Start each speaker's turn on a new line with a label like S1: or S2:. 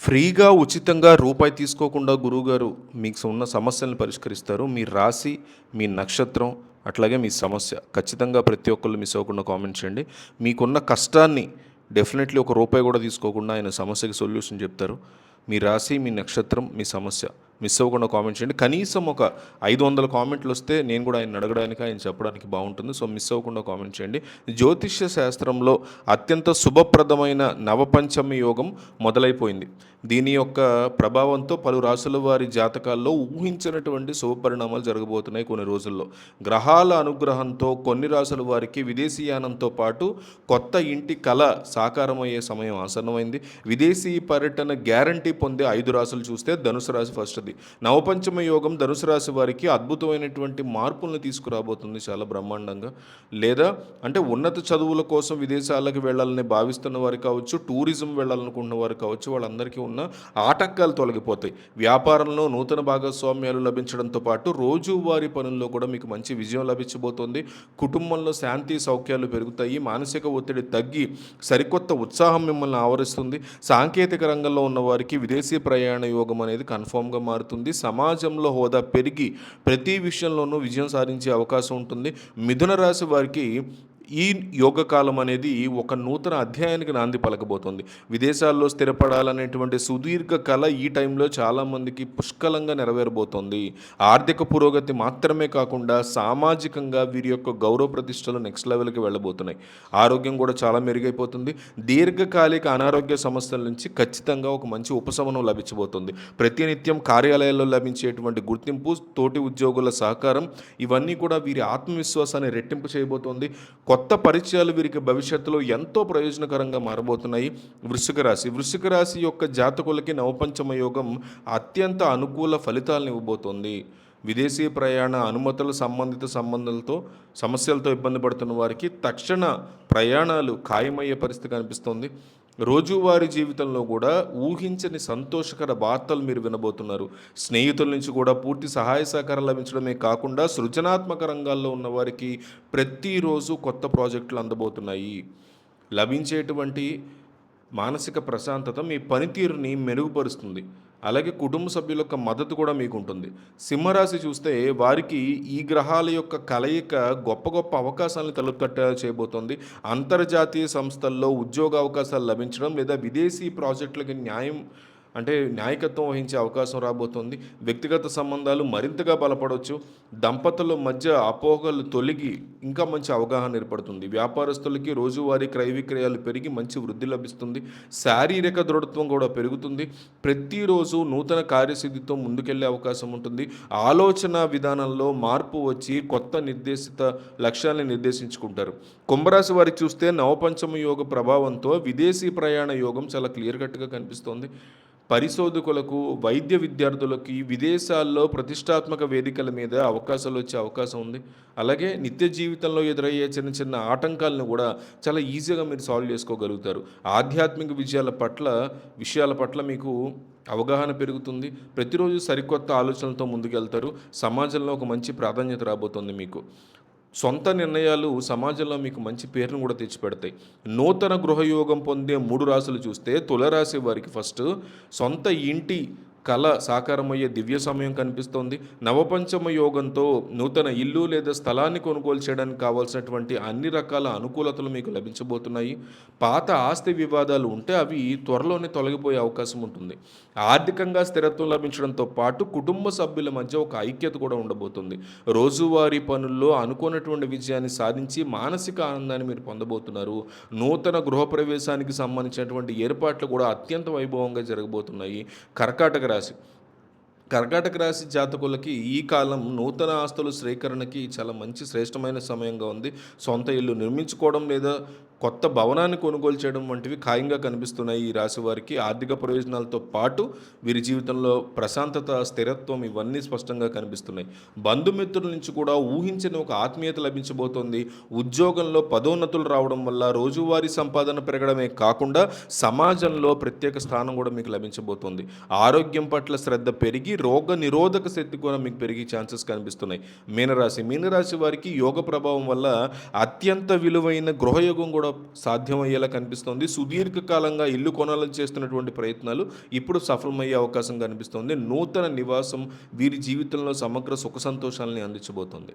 S1: ఫ్రీగా, ఉచితంగా రూపాయి తీసుకోకుండా గురువుగారు మీకు ఉన్న సమస్యలను పరిష్కరిస్తారు. మీ రాశి, మీ నక్షత్రం, అట్లాగే మీ సమస్య. ఖచ్చితంగా ప్రతి ఒక్కళ్ళు మిస్ అవ్వకుండా కామెంట్ చేయండి. మీకున్న కష్టాన్ని డెఫినెట్లీ ఒక రూపాయి కూడా తీసుకోకుండా ఆయన సమస్యకి సొల్యూషన్ చెప్తారు. మీ రాశి, మీ నక్షత్రం, మీ సమస్య మిస్ అవ్వకుండా కామెంట్ చేయండి. కనీసం ఒక 500 కామెంట్లు వస్తే నేను కూడా ఆయన అడగడానికి, ఆయన చెప్పడానికి బాగుంటుంది. సో మిస్ అవ్వకుండా కామెంట్ చేయండి. జ్యోతిష్య శాస్త్రంలో అత్యంత శుభప్రదమైన నవపంచమి యోగం మొదలైపోయింది. దీని యొక్క ప్రభావంతో పలు రాసుల వారి జాతకాల్లో ఊహించినటువంటి శుభపరిణామాలు జరగబోతున్నాయి కొన్ని రోజుల్లో. గ్రహాల అనుగ్రహంతో కొన్ని రాసుల వారికి విదేశీయానంతో పాటు కొత్త ఇంటి కళ సాకారమయ్యే సమయం ఆసన్నమైంది. విదేశీ పర్యటన గ్యారంటీ పొందే 5 రాసులు చూస్తే ధనుసు రాశి ఫస్ట్ది. నవపంచమ యోగం ధనుసు రాశి వారికి అద్భుతమైనటువంటి మార్పులను తీసుకురాబోతుంది చాలా బ్రహ్మాండంగా. లేదా అంటే ఉన్నత చదువుల కోసం విదేశాలకు వెళ్ళాలని భావిస్తున్న వారు కావచ్చు, టూరిజం వెళ్ళాలనుకున్న వారు కావచ్చు, వాళ్ళందరికీ ఉన్న ఆటంకాలు తొలగిపోతాయి. వ్యాపారంలో నూతన భాగస్వామ్యాలు లభించడంతో పాటు రోజువారీ పనుల్లో కూడా మీకు మంచి విజయం లభించబోతోంది. కుటుంబంలో శాంతి సౌఖ్యాలు పెరుగుతాయి. మానసిక ఒత్తిడి తగ్గి సరికొత్త ఉత్సాహం మిమ్మల్ని ఆవరిస్తుంది. సాంకేతిక రంగంలో ఉన్న వారికి విదేశీ ప్రయాణ యోగం అనేది కన్ఫామ్గా మారుతుంది. సమాజంలో హోదా పెరిగి ప్రతి విషయంలోనూ విజయం సాధించే అవకాశం ఉంటుంది. మిథున రాశి వారికి ఈ యోగకాలం అనేది ఒక నూతన అధ్యాయానికి నాంది పలకబోతోంది. విదేశాల్లో స్థిరపడాలనేటువంటి సుదీర్ఘ కళ ఈ టైంలో చాలామందికి పుష్కలంగా నెరవేరబోతోంది. ఆర్థిక పురోగతి మాత్రమే కాకుండా సామాజికంగా వీరి యొక్క గౌరవ ప్రతిష్టలు నెక్స్ట్ లెవెల్కి వెళ్ళబోతున్నాయి. ఆరోగ్యం కూడా చాలా మెరుగైపోతుంది. దీర్ఘకాలిక అనారోగ్య సమస్యల నుంచి ఖచ్చితంగా ఒక మంచి ఉపశమనం లభించబోతుంది. ప్రతినిత్యం కార్యాలయాల్లో లభించేటువంటి గుర్తింపు, తోటి ఉద్యోగుల సహకారం ఇవన్నీ కూడా వీరి ఆత్మవిశ్వాసాన్ని రెట్టింపు చేయబోతోంది. కొత్త పరిచయాలు వీరికి భవిష్యత్తులో ఎంతో ప్రయోజనకరంగా మారబోతున్నాయి. వృశ్చిక రాశి యొక్క జాతకులకి నవపంచమ యోగం అత్యంత అనుకూల ఫలితాలను ఇవ్వబోతోంది. విదేశీ ప్రయాణ అనుమతుల సంబంధాలతో సమస్యలతో ఇబ్బంది పడుతున్న వారికి తక్షణ ప్రయాణాలు ఖాయమయ్యే పరిస్థితి కనిపిస్తోంది. రోజువారీ జీవితంలో కూడా ఊహించని సంతోషకర వార్తలు మీరు వినబోతున్నారు. స్నేహితుల నుంచి కూడా పూర్తి సహాయ సహకారం లభించడమే కాకుండా సృజనాత్మక రంగాల్లో ఉన్న వారికి ప్రతిరోజు కొత్త ప్రాజెక్టులు అందబోతున్నాయి. లభించేటువంటి మానసిక ప్రశాంతత మీ పనితీరుని మెరుగుపరుస్తుంది. అలాగే కుటుంబ సభ్యుల యొక్క మద్దతు కూడా మీకు ఉంటుంది. సింహరాశి చూస్తే వారికి ఈ గ్రహాల యొక్క కలయిక గొప్ప గొప్ప అవకాశాలను తలుపుతట్టేలా చేయబోతోంది. అంతర్జాతీయ సంస్థల్లో ఉద్యోగ అవకాశాలు లభించడం లేదా విదేశీ ప్రాజెక్టులకి న్యాయకత్వం వహించే అవకాశం రాబోతోంది. వ్యక్తిగత సంబంధాలు మరింతగా బలపడవచ్చు. దంపతుల మధ్య అపోహలు తొలగి ఇంకా మంచి అవగాహన ఏర్పడుతుంది. వ్యాపారస్తులకి రోజువారీ క్రయ విక్రయాలు పెరిగి మంచి వృద్ధి లభిస్తుంది. శారీరక దృఢత్వం కూడా పెరుగుతుంది. ప్రతిరోజు నూతన కార్యసిద్ధితో ముందుకెళ్లే అవకాశం ఉంటుంది. ఆలోచన విధానంలో మార్పు వచ్చి కొత్త నిర్దేశిత లక్ష్యాన్ని నిర్దేశించుకుంటారు. కుంభరాశి వారికి చూస్తే నవపంచమ యోగ ప్రభావంతో విదేశీ ప్రయాణ యోగం చాలా క్లియర్ కట్గా కనిపిస్తోంది. పరిశోధకులకు, వైద్య విద్యార్థులకి విదేశాల్లో ప్రతిష్టాత్మక వేదికల మీద అవకాశాలు వచ్చే అవకాశం ఉంది. అలాగే నిత్య జీవితంలో ఎదురయ్యే చిన్న చిన్న ఆటంకాలను కూడా చాలా ఈజీగా మీరు సాల్వ్ చేసుకోగలుగుతారు. ఆధ్యాత్మిక విషయాల పట్ల మీకు అవగాహన పెరుగుతుంది. ప్రతిరోజు సరికొత్త ఆలోచనలతో ముందుకెళ్తారు. సమాజంలో ఒక మంచి ప్రాధాన్యత రాబోతుంది మీకు. సొంత నిర్ణయాలు సమాజంలో మీకు మంచి పేరును కూడా తెచ్చిపెడతాయి. నూతన గృహయోగం పొందే 3 రాశులు చూస్తే తులరాశి వారికి ఫస్ట్ సొంత ఇంటి కళ సాకారమయ్యే దివ్య సమయం కనిపిస్తోంది. నవపంచమ యోగంతో నూతన ఇల్లు లేదా స్థలాన్ని కొనుగోలు చేయడానికి కావాల్సినటువంటి అన్ని రకాల అనుకూలతలు మీకు లభించబోతున్నాయి. పాత ఆస్తి వివాదాలు ఉంటే అవి త్వరలోనే తొలగిపోయే అవకాశం ఉంటుంది. ఆర్థికంగా స్థిరత్వం లభించడంతో పాటు కుటుంబ సభ్యుల మధ్య ఒక ఐక్యత కూడా ఉండబోతుంది. రోజువారీ పనుల్లో అనుకున్నటువంటి విజయాన్ని సాధించి మానసిక ఆనందాన్ని మీరు పొందబోతున్నారు. నూతన గృహప్రవేశానికి సంబంధించినటువంటి ఏర్పాట్లు కూడా అత్యంత వైభవంగా జరగబోతున్నాయి. కర్కాటక రాశి జాతకులకి ఈ కాలం నూతన ఆస్తుల స్వీకరణకి చాలా మంచి శ్రేష్టమైన సమయంగా ఉంది. సొంత ఇల్లు నిర్మించుకోవడం లేదా కొత్త భవనాన్ని కొనుగోలు చేయడం వంటివి ఖాయంగా కనిపిస్తున్నాయి. ఈ రాశి వారికి ఆర్థిక ప్రయోజనాలతో పాటు వీరి జీవితంలో ప్రశాంతత, స్థిరత్వం ఇవన్నీ స్పష్టంగా కనిపిస్తున్నాయి. బంధుమిత్రుల నుంచి కూడా ఊహించని ఒక ఆత్మీయత లభించబోతోంది. ఉద్యోగంలో పదోన్నతులు రావడం వల్ల రోజువారీ సంపాదన పెరగడమే కాకుండా సమాజంలో ప్రత్యేక స్థానం కూడా మీకు లభించబోతోంది. ఆరోగ్యం పట్ల శ్రద్ధ పెరిగి రోగ నిరోధక శక్తి కూడా మీకు పెరిగే ఛాన్సెస్ కనిపిస్తున్నాయి. మీనరాశి వారికి యోగ ప్రభావం వల్ల అత్యంత విలువైన గృహయోగం కూడా సాధ్యమయ్యేలా కనిపిస్తుంది. సుదీర్ఘకాలంగా ఇల్లు కొనాలని చేస్తున్నటువంటి ప్రయత్నాలు ఇప్పుడు సఫలమయ్యే అవకాశం కనిపిస్తుంది. నూతన నివాసం వీరి జీవితంలో సమగ్ర సుఖ సంతోషాలని అందించబోతుంది.